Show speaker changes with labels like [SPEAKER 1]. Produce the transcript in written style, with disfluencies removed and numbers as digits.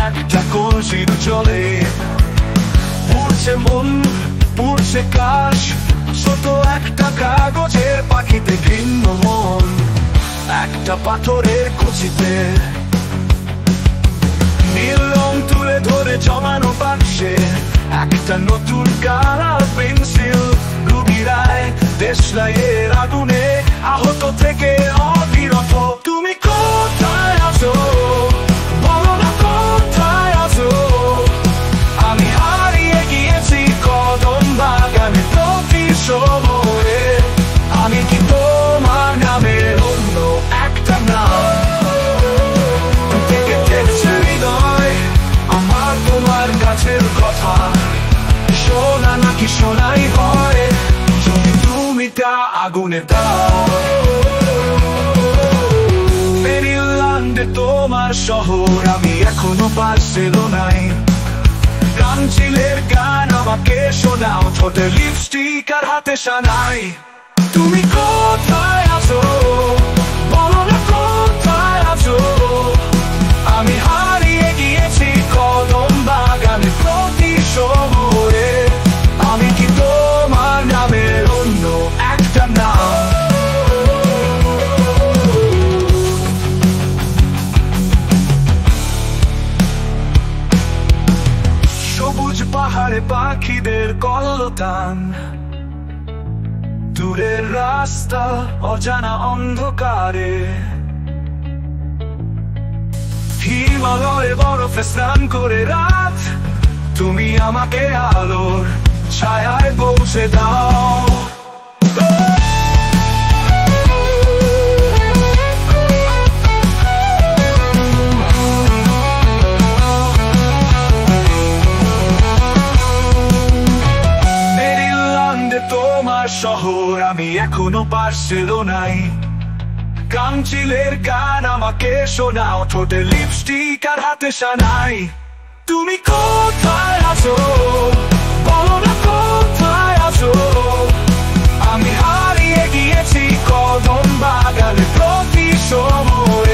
[SPEAKER 1] একটা কলসির জলে পুড়ছে মন, পুড়ছে কাশ, ছোট একটা কাগজের পাখিতে ভিন্ন মন, একটা পাথরের কুচিতে নীল রং তুলে ধরে জমানো বাক্সে একটা নতুন কালার পেন্সিল। রুবিরায় দেশলাইয়ের আগুনে আহত থেকে অবিরত। তুমি কোথায় আছো বলো না, কোথায় আছো? আমি হারিয়ে গিয়েছি কদম বাগানে প্রতি সময়ে। আমি কি তোমার নামে অন্য একটা নাম থেকে দেখছে হৃদয় আমার তোমার কাছের কথা? শোনা নাকি শোনাই হয় যদি তুমি তা আগুনে দাও। মেরিল্যান্ডে তোমার শহর, আমি এখনো বার্সেলোনায়। কাঞ্চিলের গান আমাকে শোনাও, ঠোঁটে লিপস্টিক আর হাতে সানাই। তুমি কোথায় আছো বলো না, কোথায় আছো? আমি হারিয়ে গিয়েছি কদম বাগানে প্রতি সময়ে। আমি কি তোমার নামে অন্য একটা নাম? সবুজ পাহাড়ে পাখিদের কলতান, দূরের রাস্তা অজানা অন্ধকারে। হিমালয়ে বরফে স্নান করে রাত, তুমি আমাকে আলোর ছায়ায় পৌঁছে দাও। মেরিল্যান্ডে তোমার শহর, আমি এখনো বার্সেলোনায়। কাঞ্চিলের গান আমাকে শোনাও, ঠোঁটে লিপস্টিক আর হাতে সানাই। তুমি কোথায় আছো বলো না, কোথায় আছো? আমি হারিয়ে গিয়েছি কদম বাগানে প্রতি সময়।